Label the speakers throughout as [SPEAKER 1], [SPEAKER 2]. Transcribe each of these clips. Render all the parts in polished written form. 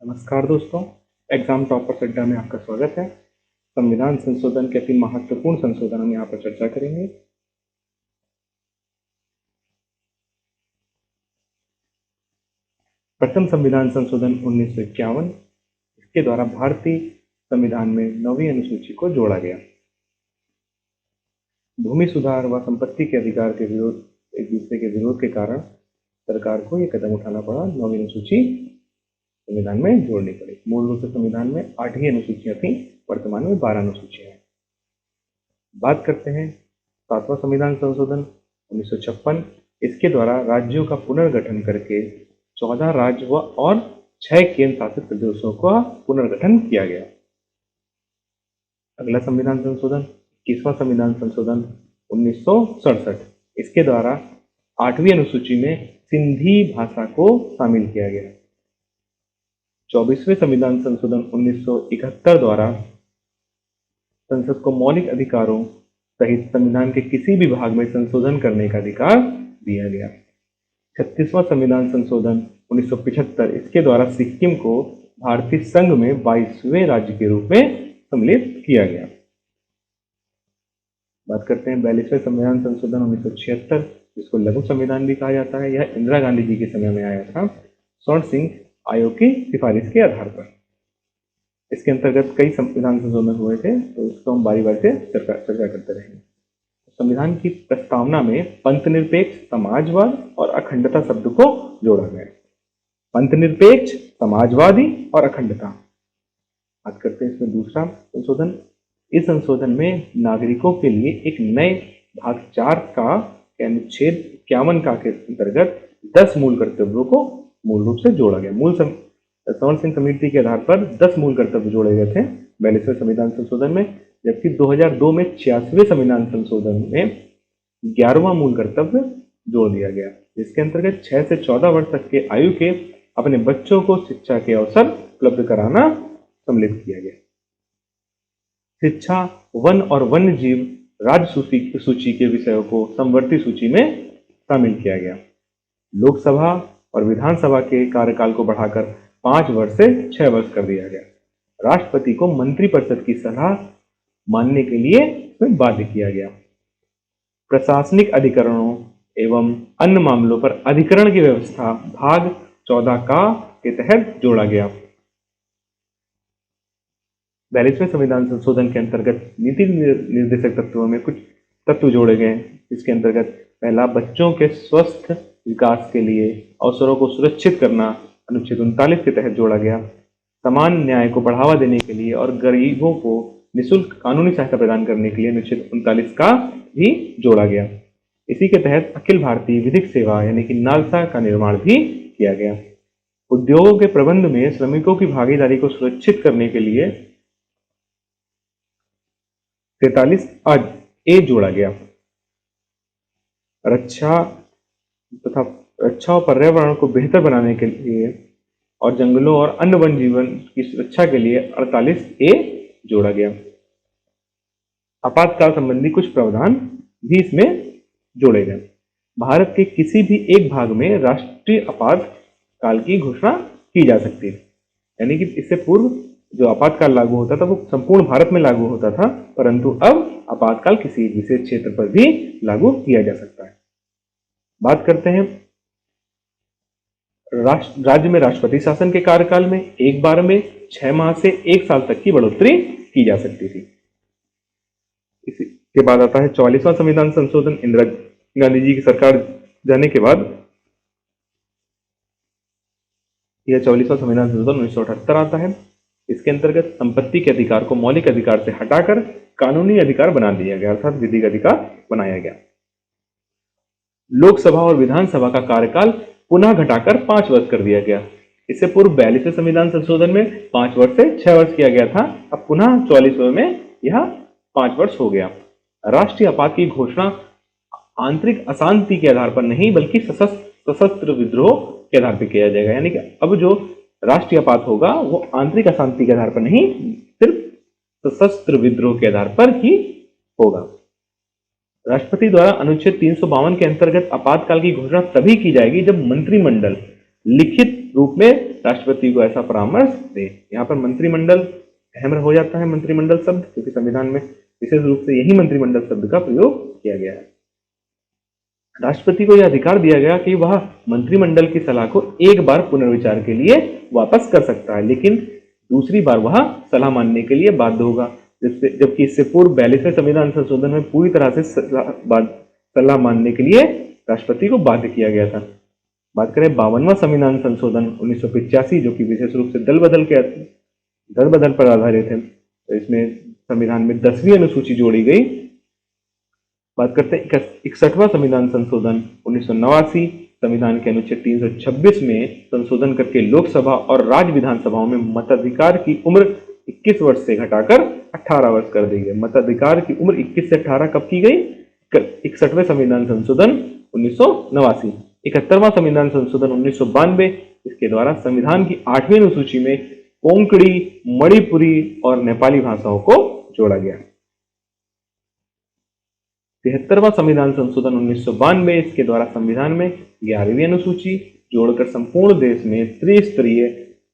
[SPEAKER 1] नमस्कार दोस्तों, exam toppers अड्डा में आपका स्वागत है। संविधान संशोधन के 3 महत्वपूर्ण संशोधन हम यहाँ पर चर्चा करेंगे। प्रथम संविधान संशोधन 1951, इसके द्वारा भारतीय संविधान में 9वीं अनुसूची को जोड़ा गया। भूमि सुधार व संपत्ति के अधिकार के विरोध एक दूसरे के विरोध के कारण सरकार को यह कदम उठाना पड़ा, 9वीं अनुसूची संविधान में जोड़नी पड़ी। मूल रूप से संविधान में 8 ही अनुसूचियां थी, वर्तमान में 12 अनुसूचियां हैं। बात करते हैं 7वां संविधान संशोधन 1956, इसके द्वारा राज्यों का पुनर्गठन करके 14 राज्य और 6 केंद्र शासित प्रदेशों का पुनर्गठन किया गया। अगला संविधान संशोधन 21वां संविधान संशोधन 1967, इसके द्वारा 8वीं अनुसूची में सिंधी भाषा को शामिल किया गया। 24वें संविधान संशोधन 1971 द्वारा संसद को मौलिक अधिकारों सहित संविधान के किसी भी भाग में संशोधन करने का अधिकार दिया गया। 36वां संविधान संशोधन 1975, इसके द्वारा सिक्किम को भारतीय संघ में 22वें राज्य के रूप में सम्मिलित किया गया। बात करते हैं 42वें संविधान संशोधन 1976, जिसको लघु संविधान भी कहा जाता है। यह इंदिरा गांधी जी के समय में आया था, स्वर्ण सिंह आयोग की सिफारिश के आधार पर। इसके अंतर्गत कई संविधान संशोधन हुए थे, तो इसको हम बारी बारी से चर्चा करते रहेंगे। संविधान की प्रस्तावना में पंथनिरपेक्ष, समाजवाद और अखंडता शब्द को जोड़ा गया। पंथनिरपेक्ष, समाजवादी और अखंडता। बात करते हैं इसमें दूसरा संशोधन। इस संशोधन में नागरिकों के लिए एक नए भाग 4 का अनुच्छेद 51 का के अंतर्गत 10 मूल कर्तव्यों को मूल रूप से जोड़ा गया। स्वर्ण सिंह कमेटी के आधार पर 10 मूल कर्तव्य जोड़े गए थे 42वें संविधान संशोधन में, जबकि 2002 में 86वें संविधान संशोधन में 11वां मूल कर्तव्य जोड़ दिया गया, जिसके अंतर्गत 6 से 14 वर्ष तक के आयु के अपने बच्चों को शिक्षा के अवसर उपलब्ध कराना सम्मिलित किया गया। शिक्षा, वन और वन्य जीव राज्य सूची के विषयों को समवर्ती सूची में शामिल किया गया। लोकसभा और विधानसभा के कार्यकाल को बढ़ाकर 5 वर्ष से 6 वर्ष कर दिया गया। राष्ट्रपति को मंत्रिपरिषद की सलाह मानने के लिए इसमें बाध्य किया गया। प्रशासनिक अधिकरणों एवं अन्य मामलों पर अधिकरण की व्यवस्था भाग 14 का के तहत जोड़ा गया। 42वें संविधान संशोधन के अंतर्गत नीति निर्देशक तत्वों में कुछ तत्व जोड़े गए, जिसके अंतर्गत पहला, बच्चों के स्वस्थ विकास के लिए अवसरों को सुरक्षित करना अनुच्छेद 39 के तहत जोड़ा गया। समान न्याय को बढ़ावा देने के लिए और गरीबों को निःशुल्क कानूनी सहायता प्रदान करने के लिए अनुच्छेद 39 का भी जोड़ा गया। इसी के तहत अखिल भारतीय विधिक सेवा यानी कि नालसा का निर्माण भी किया गया। उद्योगों के प्रबंध में श्रमिकों की भागीदारी को सुरक्षित करने के लिए 43 ए जोड़ा गया। रक्षा और पर्यावरण को बेहतर बनाने के लिए और जंगलों और अन्य वन जीवन की सुरक्षा के लिए 48 ए जोड़ा गया। आपातकाल संबंधी कुछ प्रावधान भी इसमें जोड़े गए। भारत के किसी भी एक भाग में राष्ट्रीय आपातकाल की घोषणा की जा सकती है, यानी कि इससे पूर्व जो आपातकाल लागू होता था वो संपूर्ण भारत में लागू होता था, परंतु अब आपातकाल किसी विशेष क्षेत्र पर भी लागू किया जा सकता है। बात करते हैं राज्य में राष्ट्रपति शासन के कार्यकाल में एक बार में 6 माह से 1 साल तक की बढ़ोतरी की जा सकती थी। इसी के बाद आता है 44वां संविधान संशोधन। इंदिरा गांधी जी की सरकार जाने के बाद यह 44वां संविधान संशोधन 1978 आता है। इसके अंतर्गत संपत्ति के अधिकार को मौलिक अधिकार से हटाकर कानूनी अधिकार बना दिया गया, अर्थात विधिक अधिकार बनाया गया। लोकसभा और विधानसभा का कार्यकाल पुनः घटाकर 5 वर्ष कर दिया गया। इससे पूर्व 42वें संविधान संशोधन में 5 वर्ष से 6 वर्ष किया गया था, अब पुनः 44वें में यह 5 वर्ष हो गया। राष्ट्रीय आपात की घोषणा आंतरिक अशांति के आधार पर नहीं बल्कि सशस्त्र विद्रोह के आधार पर किया जाएगा, यानी कि अब जो राष्ट्रीय आपात होगा वो आंतरिक अशांति के आधार पर नहीं, सिर्फ सशस्त्र विद्रोह के आधार पर ही होगा। राष्ट्रपति द्वारा अनुच्छेद 352 के अंतर्गत आपातकाल की घोषणा तभी की जाएगी जब मंत्रिमंडल लिखित रूप में राष्ट्रपति को ऐसा परामर्श दे। यहाँ पर मंत्रिमंडल अहम हो जाता है, मंत्रिमंडल शब्द, क्योंकि संविधान में विशेष रूप से यही मंत्रिमंडल शब्द का प्रयोग किया गया है। राष्ट्रपति को यह अधिकार दिया गया कि वह मंत्रिमंडल की सलाह को एक बार पुनर्विचार के लिए वापस कर सकता है, लेकिन दूसरी बार वह सलाह मानने के लिए बाध्य होगा, जबकि इससे पूर्व 42वें संविधान संशोधन में पूरी तरह से सलाह मानने के लिए राष्ट्रपति को बाध्य किया गया था। बात करें 52वां संविधान संशोधन 1985, जो कि विशेष रूप से दल बदल पर आधारित है, तो इसमें संविधान में 10वीं अनुसूची जोड़ी गई। बात करते हैं 61वां संविधान संशोधन 1989, संविधान के अनुच्छेद 326 में संशोधन करके लोकसभा और राज्य विधानसभाओं में मताधिकार की उम्र 21 वर्ष से घटाकर 18 वर्ष कर दी गई। मताधिकार की उम्र 21 से 18 कब की गई? 61वें संविधान संशोधन 1989। 71वां संविधान संशोधन 1992, इसके द्वारा संविधान की 8वीं अनुसूची में कोंकणी, मणिपुरी और नेपाली भाषाओं को जोड़ा गया। 73वां संविधान संशोधन 1992, इसके द्वारा संविधान में 11वीं अनुसूची जोड़कर संपूर्ण देश में त्रिस्तरीय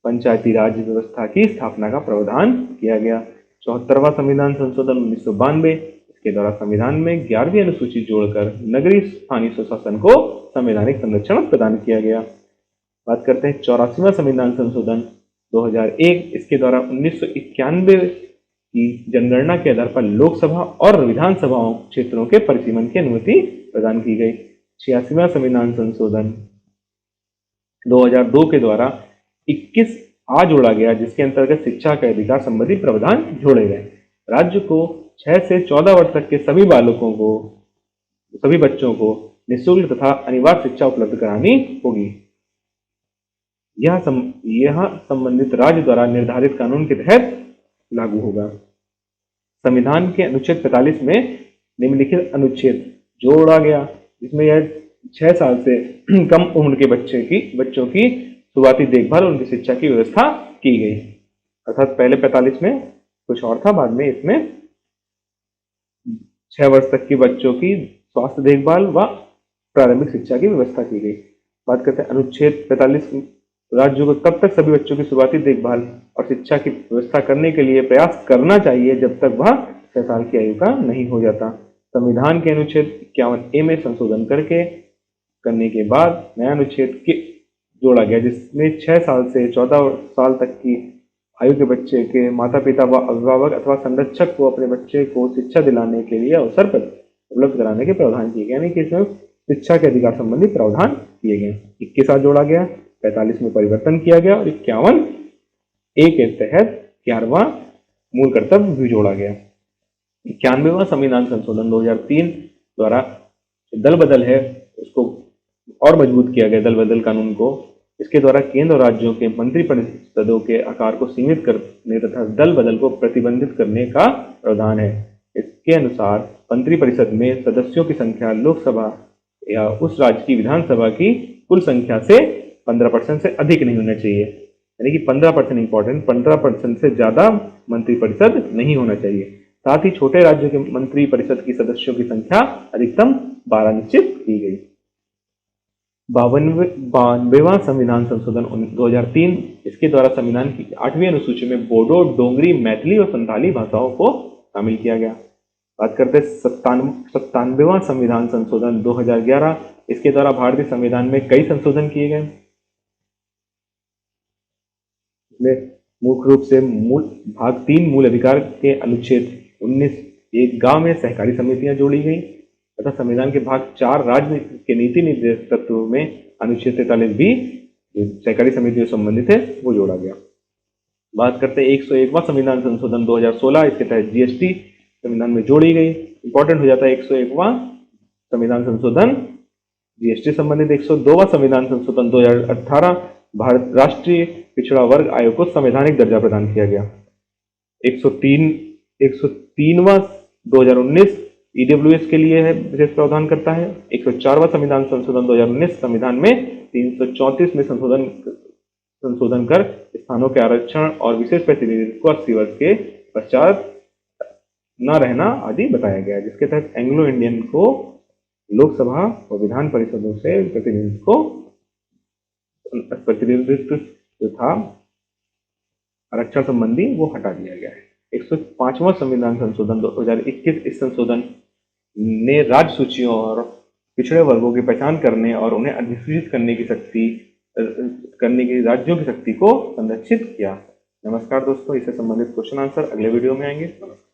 [SPEAKER 1] पंचायती राज व्यवस्था की स्थापना का प्रावधान किया गया। 74वां संविधान संशोधन 1992, इसके द्वारा संविधान में 11वीं अनुसूची जोड़कर नगरीय स्थानीय स्वशासन को संवैधानिक संरक्षण प्रदान किया गया। बात करते हैं 84वां संविधान संशोधन 2001, इसके द्वारा 1991 की जनगणना के आधार पर लोकसभा और विधानसभाओं क्षेत्रों के परिसीमन की अनुमति प्रदान की गई। 86वां संविधान संशोधन 2002 के द्वारा 21 आ जोड़ा गया, जिसके अंतर्गत शिक्षा के अधिकार संबंधी प्रावधान जोड़े गए। राज्य को 6 से 14 वर्ष तक के सभी बच्चों को निःशुल्क तथा अनिवार्य शिक्षा उपलब्ध करानी होगी। यह संबंधित राज्य द्वारा निर्धारित कानून के तहत लागू होगा। संविधान के अनुच्छेद 45 में निम्नलिखित अनुच्छेद जोड़ा गया, जिसमें यह 6 साल से कम उम्र के बच्चों की शुरुआती देखभाल और उनकी शिक्षा की व्यवस्था की गई। अर्थात पहले 45 में कुछ और था, बाद में इसमें 6 वर्ष तक के बच्चों की स्वास्थ्य देखभाल व प्रारंभिक शिक्षा की व्यवस्था की गई। बात करते हैं अनुच्छेद 45, राज्यों को तब तक सभी बच्चों की शुरुआती देखभाल और शिक्षा की व्यवस्था करने के लिए प्रयास करना चाहिए जब तक वह 6 साल की आयु का नहीं हो जाता। संविधान के अनुच्छेद 51A में संशोधन करने के बाद नया अनुच्छेद जोड़ा गया, जिसमें 6 साल से 14 साल तक की आयु के बच्चे के माता पिता व अभिभावक अथवा संरक्षक को अपने बच्चे को शिक्षा दिलाने के लिए अवसर पर उपलब्ध कराने के प्रावधान किए गए, यानी कि इसमें शिक्षा के अधिकार संबंधी प्रावधान किए गए। 21 जोड़ा गया, 45 में परिवर्तन किया गया और 51A के तहत 11वां मूल कर्तव्य भी जोड़ा गया। 91वां संविधान संशोधन 2003 द्वारा दल बदल है उसको और मजबूत किया गया, दल बदल कानून को। इसके द्वारा केंद्र और राज्यों के मंत्री परिषदों के आकार को सीमित करने तथा दल बदल को प्रतिबंधित करने का प्रावधान है। इसके अनुसार मंत्री परिषद में सदस्यों की संख्या लोकसभा या उस राज्य की विधानसभा की कुल संख्या से 15% से अधिक नहीं होना चाहिए, यानी कि 15% इंपॉर्टेंट, 15% से ज्यादा मंत्री परिषद नहीं होना चाहिए। साथ ही छोटे राज्यों के मंत्री परिषद की सदस्यों की संख्या अधिकतम 12 निश्चित की गई। 92वां संविधान संशोधन 2003, इसके द्वारा संविधान की 8वीं अनुसूची में बोडो, डोंगरी, मैथिली और संथाली भाषाओं को शामिल किया गया। बात करते हैं 97वां संविधान संशोधन 2011, इसके द्वारा भारतीय संविधान में कई संशोधन किए गए। मुख्य रूप से भाग 3 मूल अधिकार के अनुच्छेद 19 एक गांव में सहकारी समितियां जोड़ी गई तथा संविधान के भाग 4 राज्य के नीति निर्देशक तत्वों में अनुच्छेद 43 भी सहकारी समितियों से संबंधित है वो जोड़ा गया। बात करते हैं 101वां संविधान संशोधन 2016, इसके तहत जीएसटी संविधान में जोड़ी गई। इंपॉर्टेंट हो जाता है 101वां संविधान संशोधन जीएसटी संबंधित। 102वां संविधान संशोधन 2018, भारत राष्ट्रीय पिछड़ा वर्ग आयोग को संवैधानिक दर्जा प्रदान किया गया। 103वां 2019 ईडब्ल्यूएस के लिए है विशेष प्रावधान करता है। 104वां संविधान संशोधन 2019 संविधान में 334 में संशोधन कर स्थानों के आरक्षण और विशेष प्रतिनिधित्व को 80 वर्ष के पश्चात न रहना आदि बताया गया, जिसके तहत एंग्लो इंडियन को लोकसभा और विधान परिषदों से प्रतिनिधित्व जो था आरक्षण संबंधी वो हटा दिया गया है। 105वां संविधान संशोधन 2021, इस संशोधन ने राज्य सूचियों और पिछड़े वर्गों की पहचान करने और उन्हें अधिसूचित करने की राज्यों की शक्ति को संरक्षित किया। नमस्कार दोस्तों, इससे संबंधित क्वेश्चन आंसर अगले वीडियो में आएंगे। नमस्कार।